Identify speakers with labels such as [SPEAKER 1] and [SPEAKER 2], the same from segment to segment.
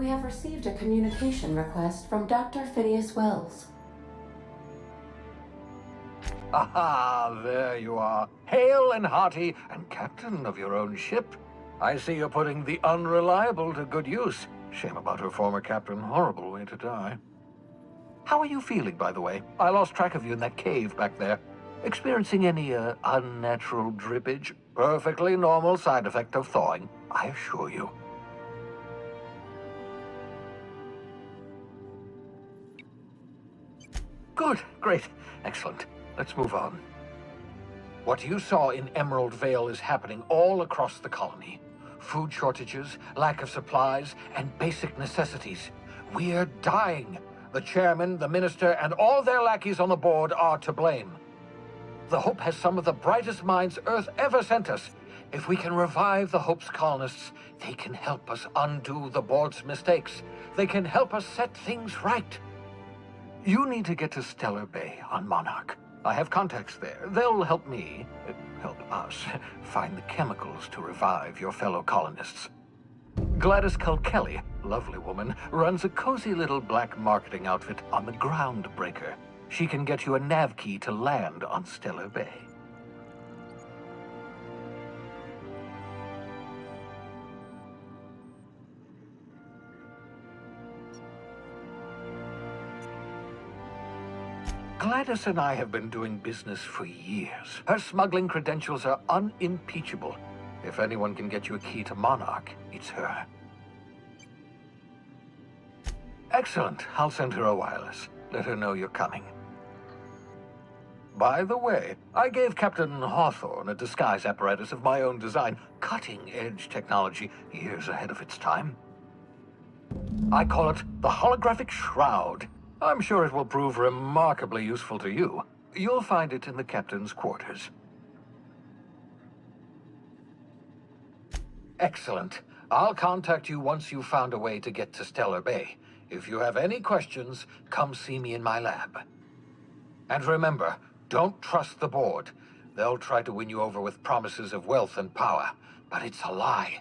[SPEAKER 1] We have received a communication request from Dr. Phineas Wells.
[SPEAKER 2] Aha, there you are. Hale and hearty, and captain of your own ship. I see you're putting the unreliable to good use. Shame about her former captain. Horrible way to die. How are you feeling, by the way? I lost track of you in that cave back there. Experiencing any, unnatural drippage? Perfectly normal side effect of thawing, I assure you. Good, great, excellent. Let's move on. What you saw in Emerald Vale is happening all across the colony. Food shortages, lack of supplies, and basic necessities. We're dying. The chairman, the minister, and all their lackeys on the board are to blame. The Hope has some of the brightest minds Earth ever sent us. If we can revive the Hope's colonists, they can help us undo the board's mistakes. They can help us set things right. You need to get to Stellar Bay on Monarch. I have contacts there. They'll help me, help us, find the chemicals to revive your fellow colonists. Gladys Kelly, lovely woman, runs a cozy little black marketing outfit on the Groundbreaker. She can get you a nav key to land on Stellar Bay. Gladys and I have been doing business for years. Her smuggling credentials are unimpeachable. If anyone can get you a key to Monarch, it's her. Excellent. I'll send her a wireless. Let her know you're coming. By the way, I gave Captain Hawthorne a disguise apparatus of my own design. Cutting-edge technology, years ahead of its time. I call it the Holographic Shroud. I'm sure it will prove remarkably useful to you. You'll find it in the captain's quarters. Excellent. I'll contact you once you've found a way to get to Stellar Bay. If you have any questions, come see me in my lab. And remember, don't trust the board. They'll try to win you over with promises of wealth and power, but it's a lie.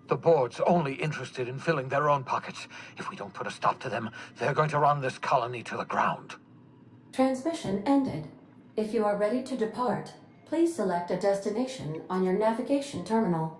[SPEAKER 2] The board's only interested in filling their own pockets. If we don't put a stop to them, they're going to run this colony to the ground.
[SPEAKER 1] Transmission ended. If you are ready to depart, please select a destination on your navigation terminal.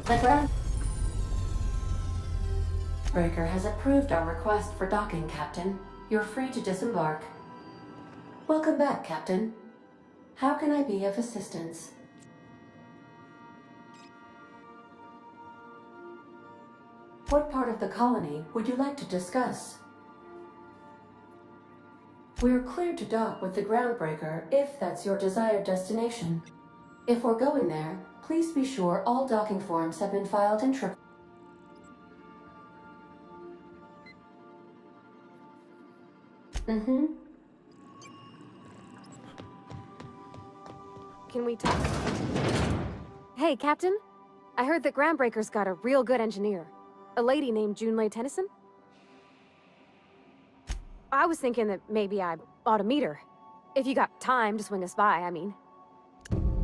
[SPEAKER 1] The Groundbreaker has approved our request for docking, Captain. You're free to disembark. Welcome back, Captain. How can I be of assistance? What part of the colony would you like to discuss? We're cleared to dock with the Groundbreaker if that's your desired destination. If we're going there, please be sure all docking forms have been filed in trip.
[SPEAKER 3] Can we talk? Hey, Captain. I heard that Groundbreaker's got a real good engineer. A lady named Junlei Tennyson. I was thinking that maybe I ought to meet her. If you got time to swing us by, I mean.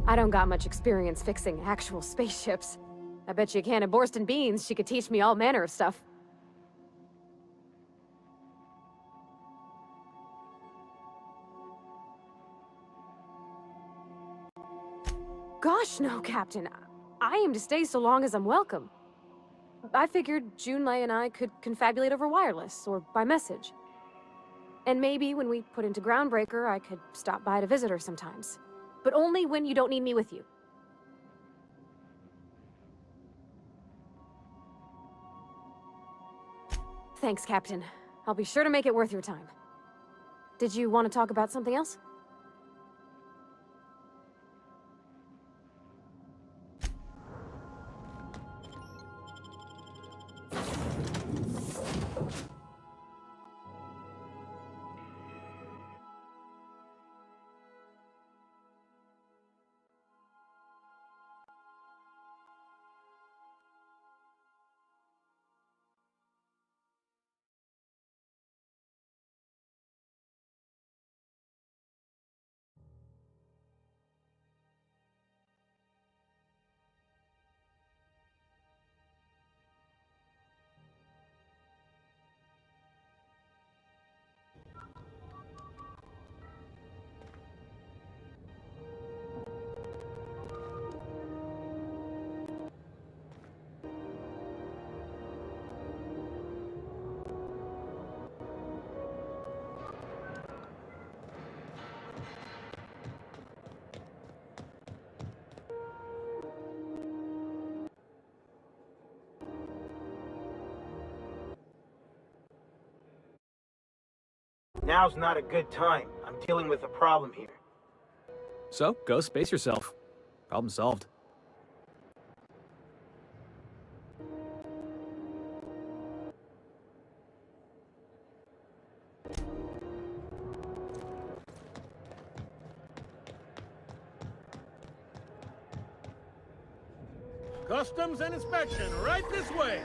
[SPEAKER 3] I don't got much experience fixing actual spaceships. I bet you a can of Borston beans she could teach me all manner of stuff. gosh, no, Captain. I aim to stay so long as I'm welcome. I figured Junlei and I could confabulate over wireless, or by message. And maybe when we put into Groundbreaker, I could stop by to visit her sometimes. But only when you don't need me with you. Thanks, Captain. I'll be sure to make it worth your time. Did you want to talk about something else?
[SPEAKER 4] Now's not a good time. I'm dealing with a problem here.
[SPEAKER 5] So, go space yourself. Problem solved.
[SPEAKER 6] Customs and inspection, right this way!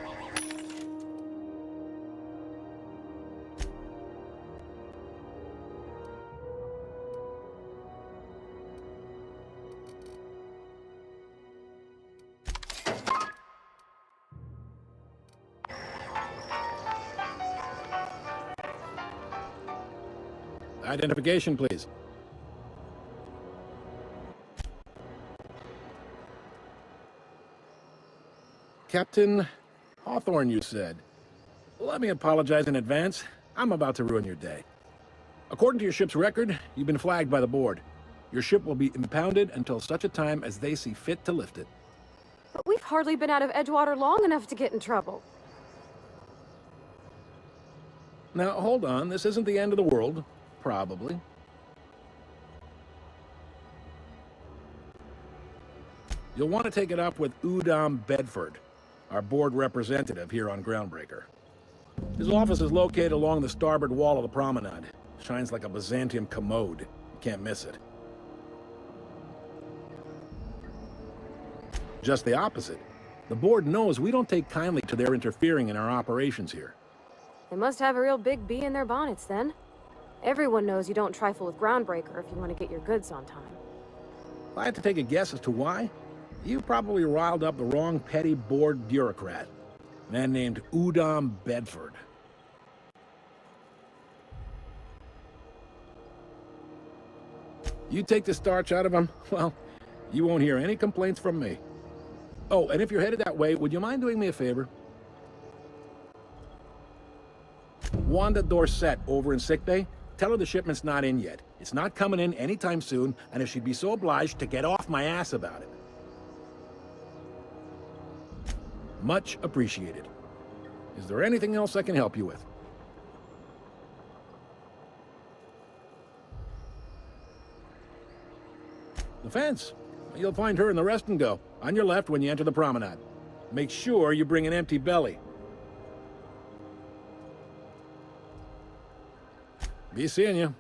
[SPEAKER 7] Identification, please. Captain Hawthorne, you said. Let me apologize in advance. I'm about to ruin your day. According to your ship's record, you've been flagged by the board. Your ship will be impounded until such a time as they see fit to lift it.
[SPEAKER 3] But we've hardly been out of Edgewater long enough to get in trouble.
[SPEAKER 7] Now, hold on. This isn't the end of the world. Probably. You'll want to take it up with Udom Bedford, our board representative here on Groundbreaker. His office is located along the starboard wall of the promenade. Shines like a Byzantium commode. You can't miss it. Just the opposite. The board knows we don't take kindly to their interfering in our operations here.
[SPEAKER 3] They must have a real big bee in their bonnets, then. Everyone knows you don't trifle with Groundbreaker if you want to get your goods on time.
[SPEAKER 7] If I had to take a guess as to why, you probably riled up the wrong petty board bureaucrat. A man named Udom Bedford. You take the starch out of him, well, you won't hear any complaints from me. Oh, and if you're headed that way, would you mind doing me a favor? Wanda Dorset over in sickbay, tell her the shipment's not in yet. It's not coming in anytime soon, and if she'd be so obliged to get off my ass about it. Much appreciated. Is there anything else I can help you with? The fence. You'll find her in the rest and go, on your left when you enter the promenade. Make sure you bring an empty belly. Be seeing you.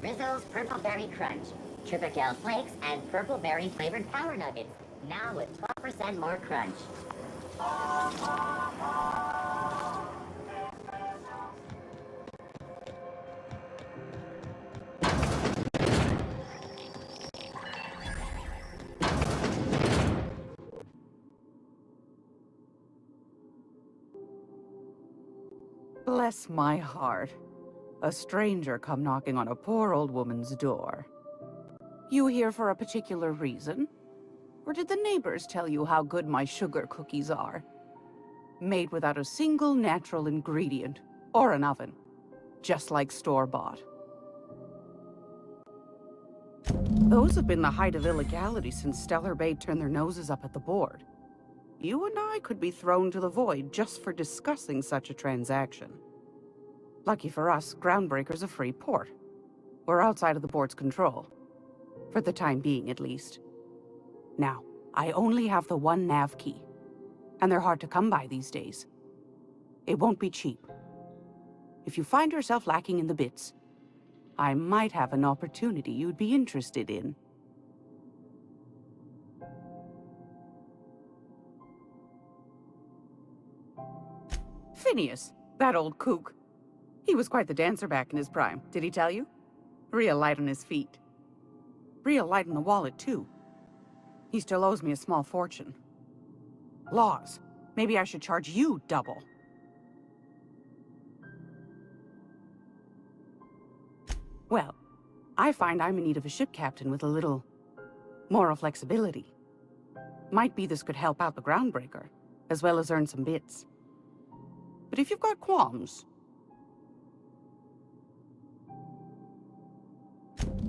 [SPEAKER 8] Rizzo's Purple Berry Crunch, Triple Flakes, and Purple Berry flavored Power Nuggets. Now with 12% more crunch.
[SPEAKER 9] Bless my heart. A stranger come knocking on a poor old woman's door. You here for a particular reason? Or did the neighbors tell you how good my sugar cookies are? Made without a single natural ingredient, or an oven. Just like store-bought. Those have been the height of illegality since Stellar Bay turned their noses up at the board. You and I could be thrown to the void just for discussing such a transaction. Lucky for us, Groundbreaker's a free port. We're outside of the board's control. For the time being, at least. Now, I only have the one nav key. And they're hard to come by these days. It won't be cheap. If you find yourself lacking in the bits, I might have an opportunity you'd be interested in. Phineas, that old kook. He was quite the dancer back in his prime, did he tell you? Real light on his feet. Real light in the wallet, too. He still owes me a small fortune. Laws. Maybe I should charge you double. Well, I find I'm in need of a ship captain with a little moral flexibility. Might be this could help out the Groundbreaker, as well as earn some bits. But if you've got qualms...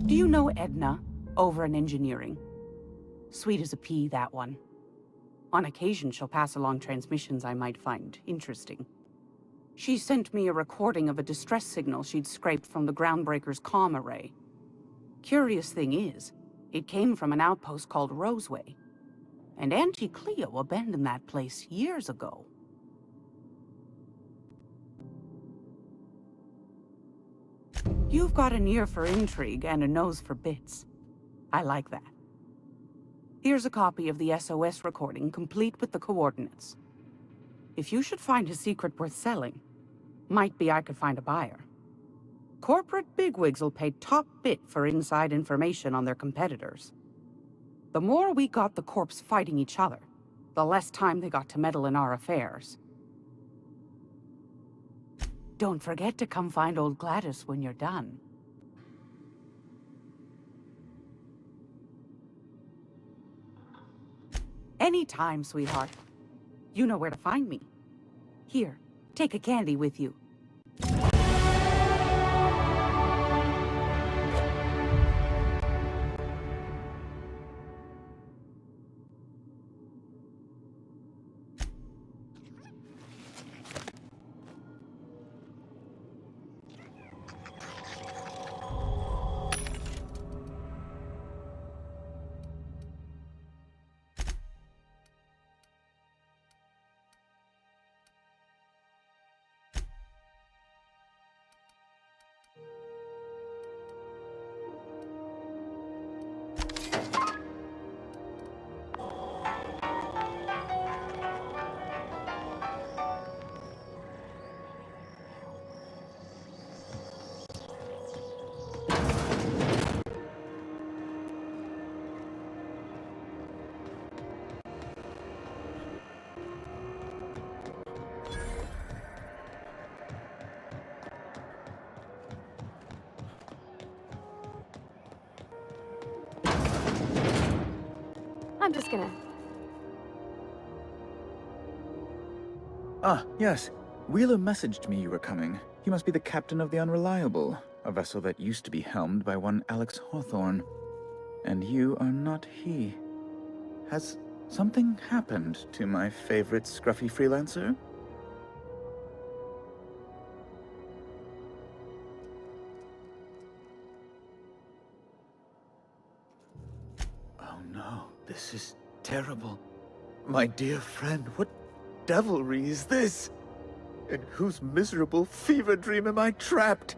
[SPEAKER 9] Do you know Edna, over in engineering? Sweet as a pea, that one. On occasion, she'll pass along transmissions I might find interesting. She sent me a recording of a distress signal she'd scraped from the Groundbreaker's comm array. Curious thing is, it came from an outpost called Roseway. And Auntie Cleo abandoned that place years ago. You've got an ear for intrigue and a nose for bits. I like that. Here's a copy of the SOS recording, complete with the coordinates. If you should find a secret worth selling, might be I could find a buyer. Corporate bigwigs will pay top bit for inside information on their competitors. The more we got the corps fighting each other, the less time they got to meddle in our affairs. Don't forget to come find old Gladys when you're done. Anytime, sweetheart. You know where to find me. Here, take a candy with you.
[SPEAKER 3] I'm just gonna...
[SPEAKER 10] Ah, yes. Wheeler messaged me you were coming. You must be the captain of the Unreliable, a vessel that used to be helmed by one Alex Hawthorne. And you are not he. Has something happened to my favorite scruffy freelancer? Oh no, this is terrible. My dear friend, what devilry is this? In whose miserable fever dream am I trapped?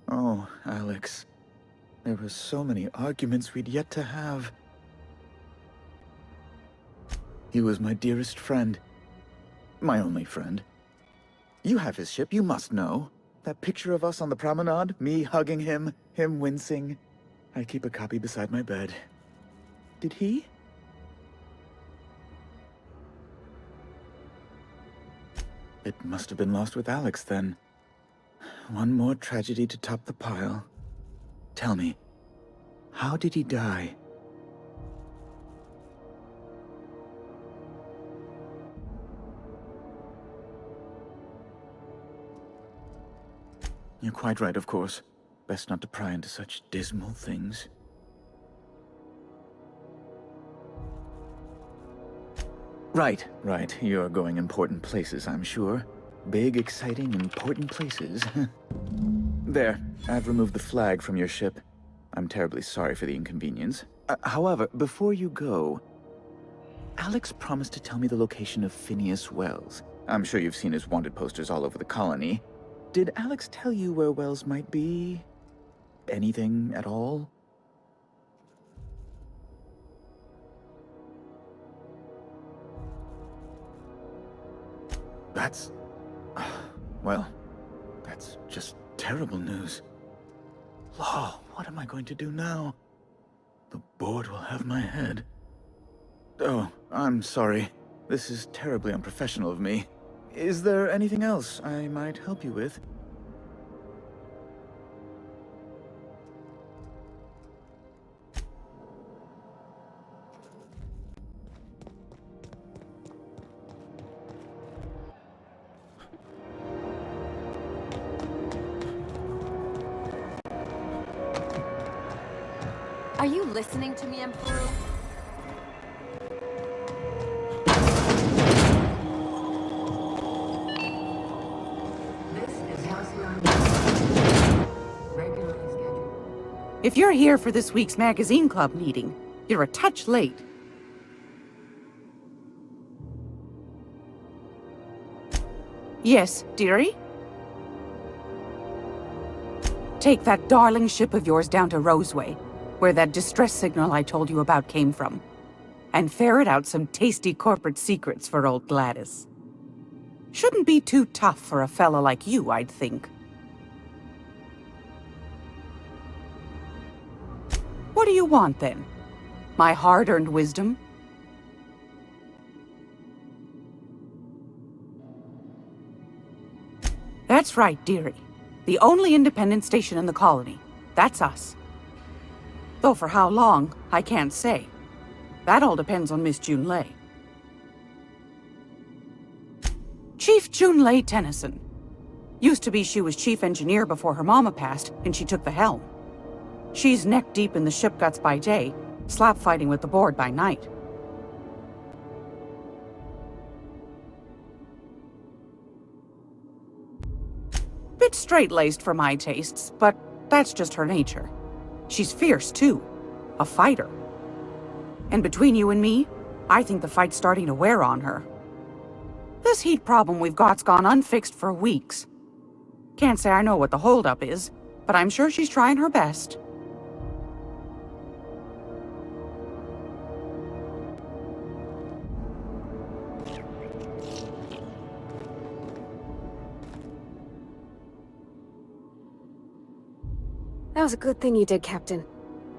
[SPEAKER 10] Oh, Alex. There were so many arguments we'd yet to have. He was my dearest friend. My only friend. You have his ship, you must know. That picture of us on the promenade, me hugging him, him wincing. I keep a copy beside my bed. Did he? It must have been lost with Alex, then. One more tragedy to top the pile. Tell me, how did he die? You're quite right, of course. Best not to pry into such dismal things. Right. You're going important places, I'm sure. Big, exciting, important places. There, I've removed the flag from your ship. I'm terribly sorry for the inconvenience. However, before you go, Alex promised to tell me the location of Phineas Wells. I'm sure you've seen his wanted posters all over the colony. Did Alex tell you where Wells might be? Anything at all? That's... well, that's just terrible news. Law, what am I going to do now? The board will have my head. Oh, I'm sorry. This is terribly unprofessional of me. Is there anything else I might help you with?
[SPEAKER 3] Are you listening to me, Emperor?
[SPEAKER 1] This is Halcyon. Regularly scheduled.
[SPEAKER 9] If you're here for this week's magazine club meeting, you're a touch late. Yes, dearie? Take that darling ship of yours down to Roseway, where that distress signal I told you about came from, and ferret out some tasty corporate secrets for old Gladys. Shouldn't be too tough for a fella like you, I'd think. What do you want, then? My hard-earned wisdom? That's right, dearie. The only independent station in the colony. That's us. Though for how long, I can't say. That all depends on Miss Junlei. Chief Junlei Tennyson. Used to be she was chief engineer before her mama passed, and she took the helm. She's neck-deep in the ship guts by day, slap-fighting with the board by night. Bit straight-laced for my tastes, but that's just her nature. She's fierce, too. A fighter. And between you and me, I think the fight's starting to wear on her. This heat problem we've got's gone unfixed for weeks. Can't say I know what the holdup is, but I'm sure she's trying her best.
[SPEAKER 3] That was a good thing you did, Captain.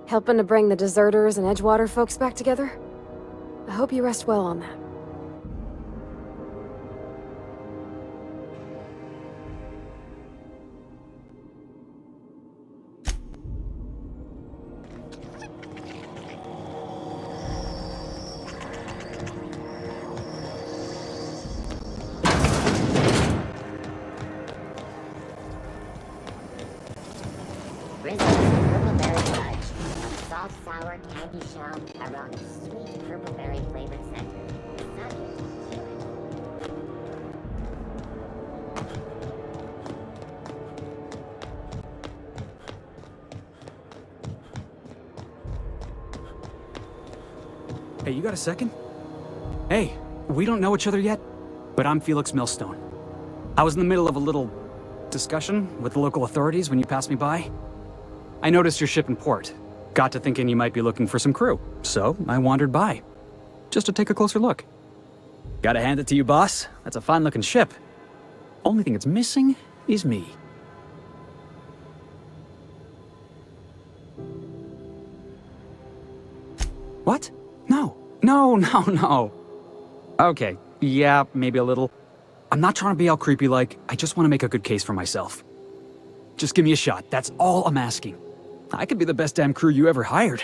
[SPEAKER 3] Helping to bring the deserters and Edgewater folks back together. I hope you rest well on that.
[SPEAKER 8] Salt, sour, candy shell, around a sweet purple berry flavored center.
[SPEAKER 5] Hey, you got a second? Hey, we don't know each other yet, but I'm Felix Millstone. I was in the middle of a little discussion with the local authorities when you passed me by. I noticed your ship in port. Got to thinking you might be looking for some crew, so I wandered by, just to take a closer look. Gotta hand it to you, boss. That's a fine-looking ship. Only thing it's missing is me. What? No. No. Okay, yeah, maybe a little. I'm not trying to be all creepy like, I just want to make a good case for myself. Just give me a shot, that's all I'm asking. I could be the best damn crew you ever hired.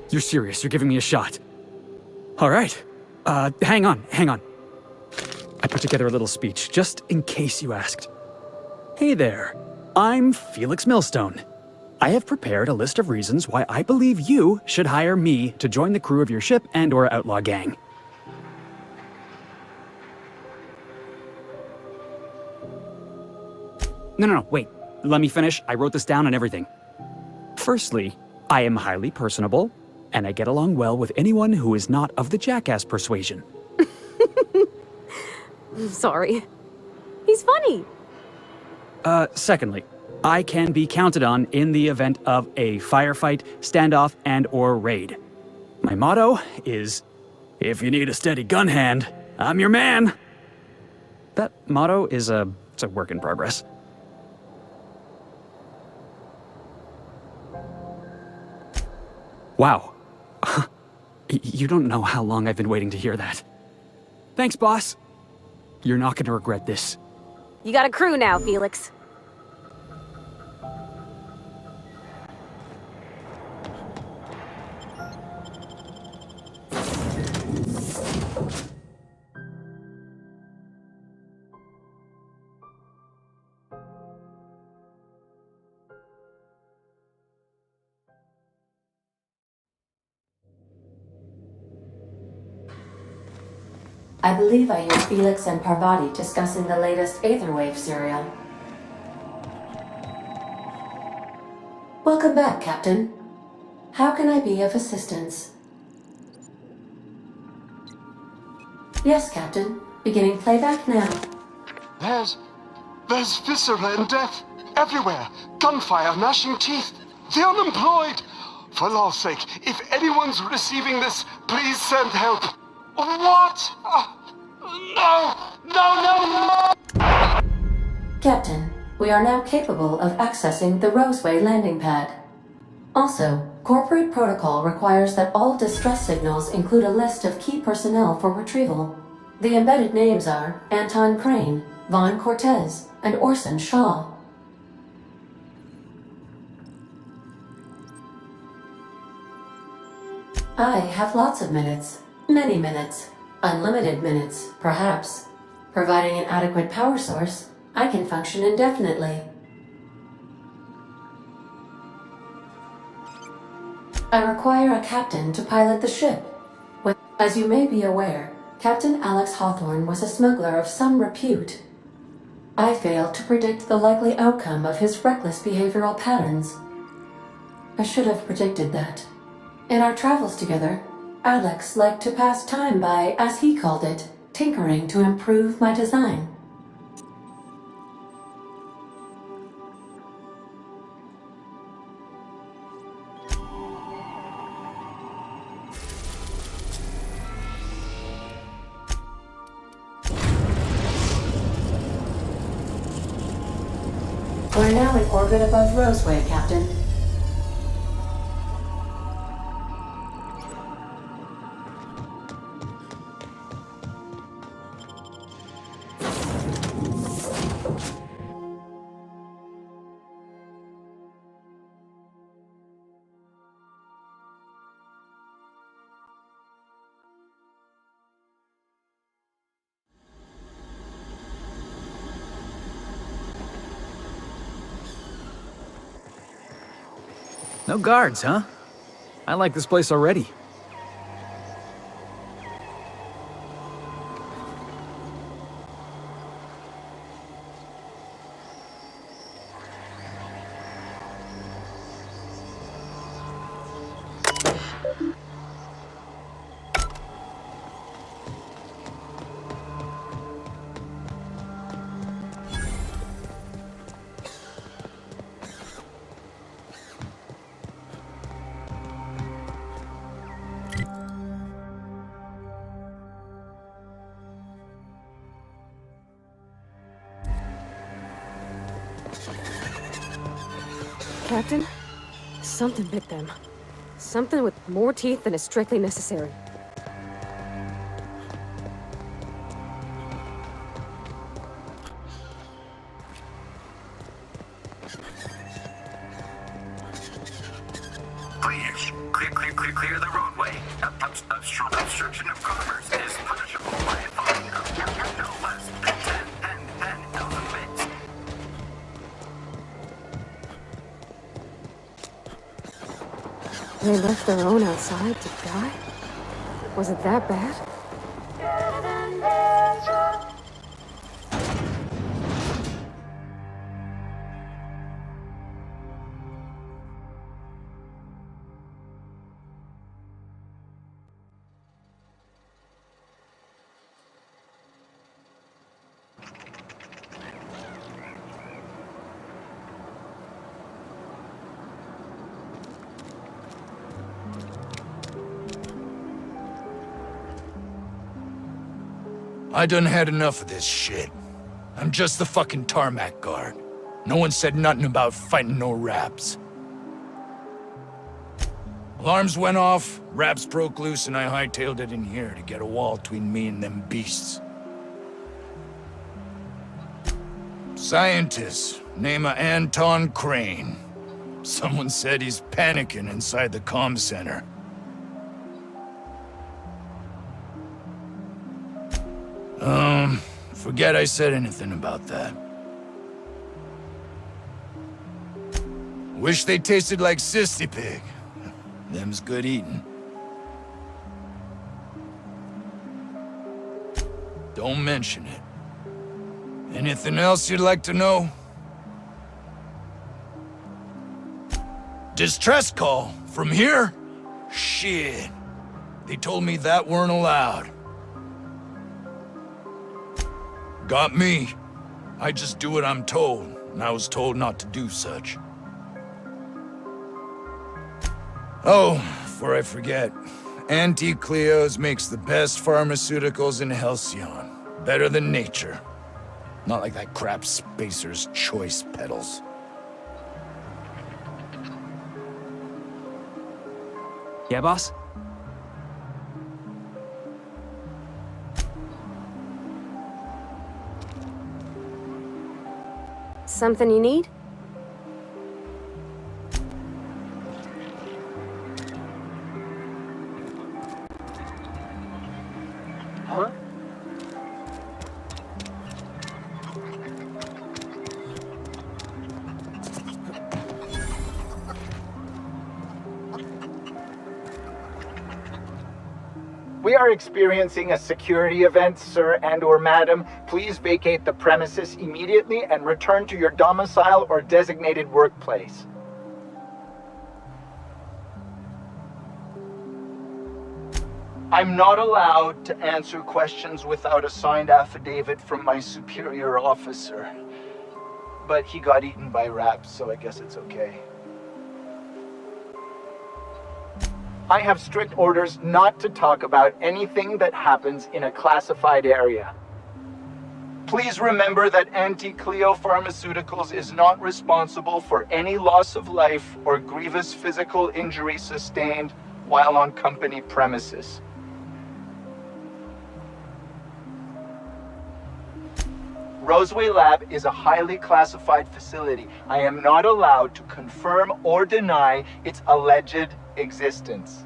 [SPEAKER 5] You're serious, you're giving me a shot. Alright. Hang on. I put together a little speech, just in case you asked. Hey there, I'm Felix Millstone. I have prepared a list of reasons why I believe you should hire me to join the crew of your ship and/or outlaw gang. No, wait. Let me finish. I wrote this down and everything. Firstly, I am highly personable, and I get along well with anyone who is not of the jackass persuasion.
[SPEAKER 3] Sorry. He's funny.
[SPEAKER 5] Secondly, I can be counted on in the event of a firefight, standoff, and/or raid. My motto is, if you need a steady gun hand, I'm your man. That motto is it's a work in progress. Wow. You don't know how long I've been waiting to hear that. Thanks, boss. You're not gonna regret this.
[SPEAKER 3] You got a crew now, Felix.
[SPEAKER 1] I believe I hear Felix and Parvati discussing the latest Aetherwave serial. Welcome back, Captain. How can I be of assistance? Yes, Captain. Beginning playback now.
[SPEAKER 11] There's viscera and death everywhere. Gunfire, gnashing teeth. The unemployed. For law's sake, if anyone's receiving this, please send help. What? No!
[SPEAKER 1] Captain, we are now capable of accessing the Roseway landing pad. Also, corporate protocol requires that all distress signals include a list of key personnel for retrieval. The embedded names are Anton Crane, Vaughn Cortez, and Orson Shaw. I have lots of minutes. Many minutes. Unlimited minutes, perhaps. Providing an adequate power source, I can function indefinitely. I require a captain to pilot the ship. As you may be aware, Captain Alex Hawthorne was a smuggler of some repute. I failed to predict the likely outcome of his reckless behavioral patterns. I should have predicted that. In our travels together, Alex liked to pass time by, as he called it, tinkering to improve my design. We're now in orbit above Roseway, Captain.
[SPEAKER 5] No guards, huh? I like this place already.
[SPEAKER 3] Captain? Something bit them. Something with more teeth than is strictly necessary.
[SPEAKER 12] Clear the roadway. Obstruction of commerce is punishable by a fine of no less than 10,000 bits.
[SPEAKER 3] They left their own outside to die? Was it that bad?
[SPEAKER 13] I done had enough of this shit. I'm just the fucking tarmac guard. No one said nothing about fighting no raps. Alarms went off, raps broke loose, and I hightailed it in here to get a wall between me and them beasts. Scientist, name of Anton Crane. Someone said he's panicking inside the comm center. Forget I said anything about that. Wish they tasted like Sissy Pig. Them's good eating. Don't mention it. Anything else you'd like to know? Distress call? From here? Shit. They told me that weren't allowed. Got me. I just do what I'm told, and I was told not to do such. Oh, before I forget, Auntie Cleo's makes the best pharmaceuticals in Halcyon. Better than nature. Not like that crap Spacer's Choice peddles.
[SPEAKER 5] Yeah, boss?
[SPEAKER 3] Something you need?
[SPEAKER 4] Huh? We are experiencing a security event, sir and/or madam. Please vacate the premises immediately and return to your domicile or designated workplace. I'm not allowed to answer questions without a signed affidavit from my superior officer. But he got eaten by rats, so I guess it's okay. I have strict orders not to talk about anything that happens in a classified area. Please remember that Auntie Cleo Pharmaceuticals is not responsible for any loss of life or grievous physical injury sustained while on company premises. Roseway Lab is a highly classified facility. I am not allowed to confirm or deny its alleged existence.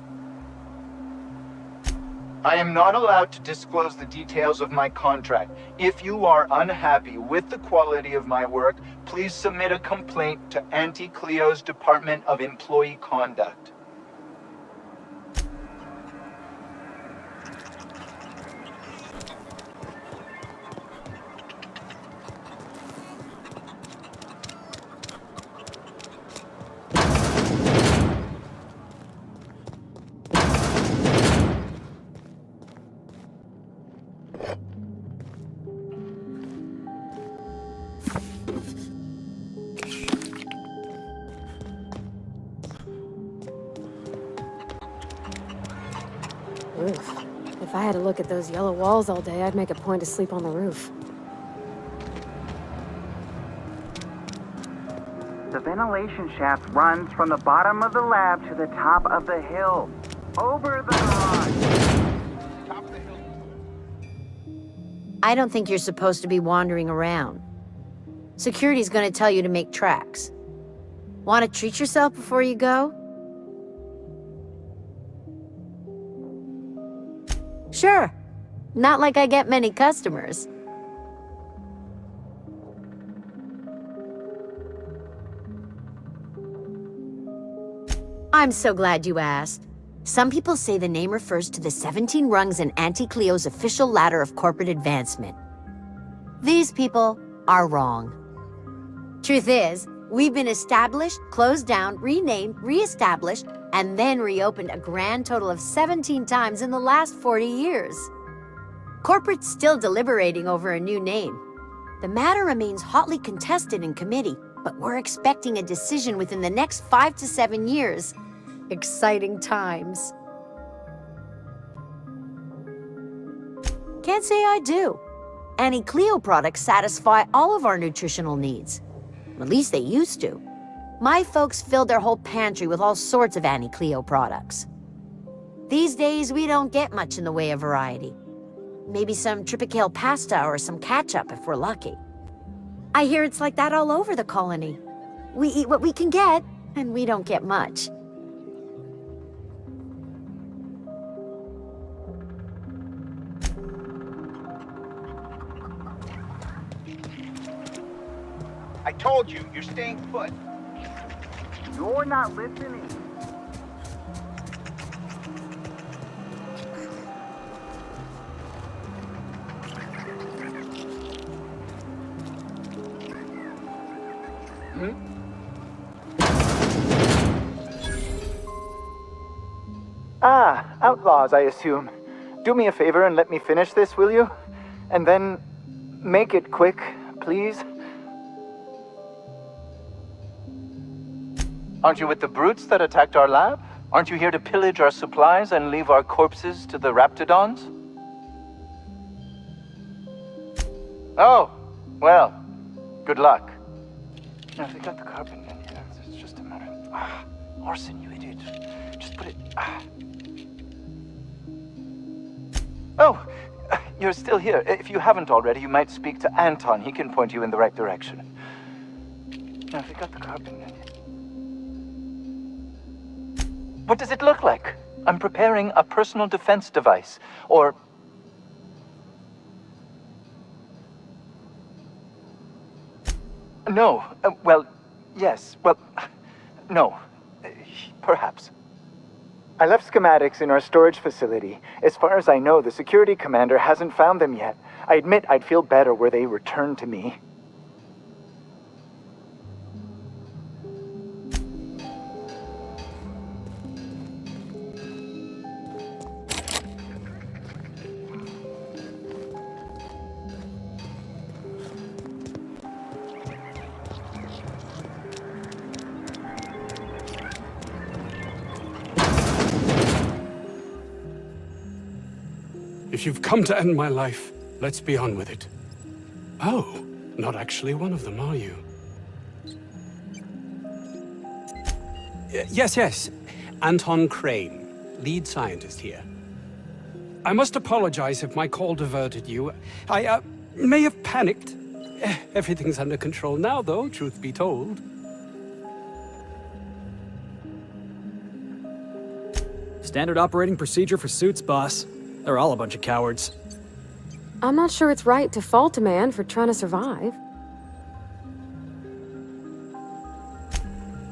[SPEAKER 4] I am not allowed to disclose the details of my contract. If you are unhappy with the quality of my work, please submit a complaint to Auntie Cleo's Department of Employee Conduct.
[SPEAKER 3] Roof. If I had to look at those yellow walls all day, I'd make a point to sleep on the roof.
[SPEAKER 14] The ventilation shaft runs from the bottom of the lab to the top of the hill. Over the garage. Top of the hill.
[SPEAKER 15] I don't think you're supposed to be wandering around. Security's gonna tell you to make tracks. Want to treat yourself before you go? Sure. Not like I get many customers. I'm so glad you asked. Some people say the name refers to the 17 rungs in Auntie Cleo's official ladder of corporate advancement. These people are wrong. Truth is, we've been established, closed down, renamed, re-established, and then reopened a grand total of 17 times in the last 40 years. Corporate's still deliberating over a new name. The matter remains hotly contested in committee, but we're expecting a decision within the next 5 to 7 years. Exciting times. Can't say I do. Annie Cleo products satisfy all of our nutritional needs. At least they used to. My folks filled their whole pantry with all sorts of Annie Cleo products. These days, we don't get much in the way of variety. Maybe some tripicale pasta or some ketchup if we're lucky. I hear it's like that all over the colony. We eat what we can get, and we don't get much.
[SPEAKER 4] I told you, you're staying put.
[SPEAKER 14] You're not listening.
[SPEAKER 4] Ah, outlaws, I assume. Do me a favor and let me finish this, will you? And then make it quick, please. Aren't you with the brutes that attacked our lab? Aren't you here to pillage our supplies and leave our corpses to the raptidons? Oh, well, good luck. Now, if they got the carbon in here, it's just a matter of... Orson, you idiot. Just put it... Oh, you're still here. If you haven't already, you might speak to Anton. He can point you in the right direction. Now, if they got the carbon in here... What does it look like? I'm preparing a personal defense device, or... No. Well, yes. Well, no. Perhaps. I left schematics in our storage facility. As far as I know, the security commander hasn't found them yet. I admit I'd feel better were they returned to me.
[SPEAKER 16] If you've come to end my life, let's be on with it. Oh, not actually one of them, are you? Yes. Anton Crane, lead scientist here. I must apologize if my call diverted you. I may have panicked. Everything's under control now, though, truth be told.
[SPEAKER 5] Standard operating procedure for suits, boss. They're all a bunch of cowards.
[SPEAKER 3] I'm not sure it's right to fault a man for trying to survive.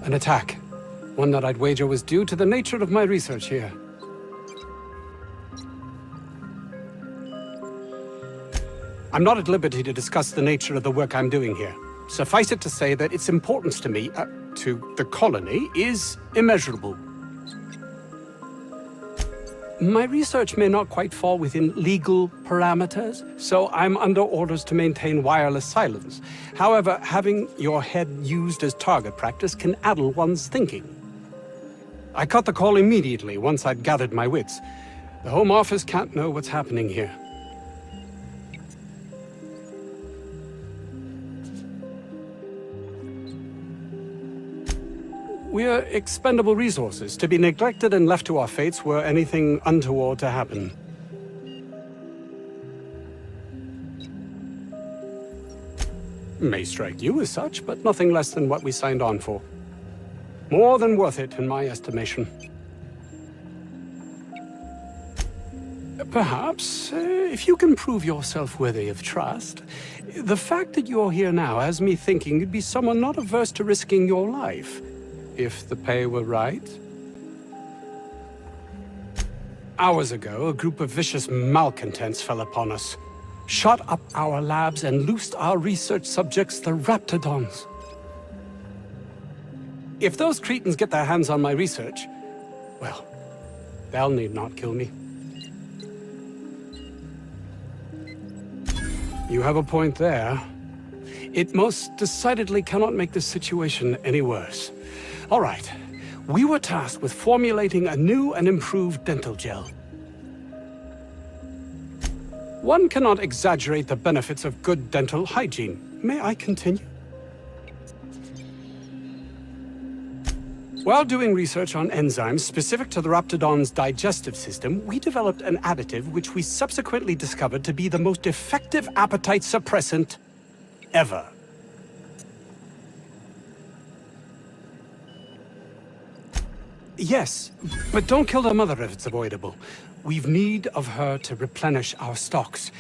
[SPEAKER 16] An attack. One that I'd wager was due to the nature of my research here. I'm not at liberty to discuss the nature of the work I'm doing here. Suffice it to say that its importance to me, to the colony, is immeasurable. My research may not quite fall within legal parameters, so I'm under orders to maintain wireless silence. However, having your head used as target practice can addle one's thinking. I cut the call immediately once I'd gathered my wits. The Home Office can't know what's happening here. We're expendable resources, to be neglected and left to our fates were anything untoward to happen. May strike you as such, but nothing less than what we signed on for. More than worth it, in my estimation. Perhaps, if you can prove yourself worthy of trust, the fact that you're here now has me thinking you'd be someone not averse to risking your life, if the pay were right. Hours ago, a group of vicious malcontents fell upon us, shot up our labs and loosed our research subjects, the Raptidons. If those cretins get their hands on my research, well, they'll need not kill me. You have a point there. It most decidedly cannot make this situation any worse. All right, we were tasked with formulating a new and improved dental gel. One cannot exaggerate the benefits of good dental hygiene. May I continue? While doing research on enzymes specific to the Raptidon's digestive system, we developed an additive which we subsequently discovered to be the most effective appetite suppressant ever. Yes, but don't kill the mother if it's avoidable. We've need of her to replenish our stocks.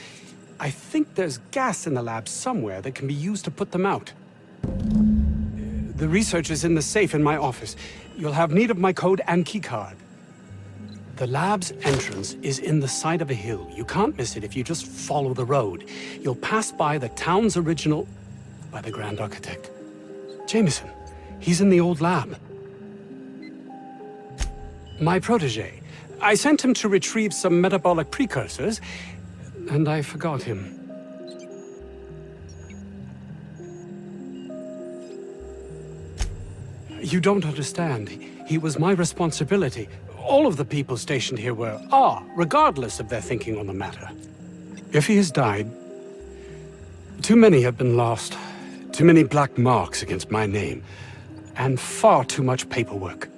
[SPEAKER 16] I think there's gas in the lab somewhere that can be used to put them out. The research is in the safe in my office. You'll have need of my code and keycard. The lab's entrance is in the side of a hill. You can't miss it if you just follow the road. You'll pass by the town's original... by the Grand Architect. Jameson. He's in the old lab. My protege. I sent him to retrieve some metabolic precursors, and I forgot him. You don't understand. He was my responsibility. All of the people stationed here are, regardless of their thinking on the matter. If he has died, too many have been lost. Too many black marks against my name. And far too much paperwork.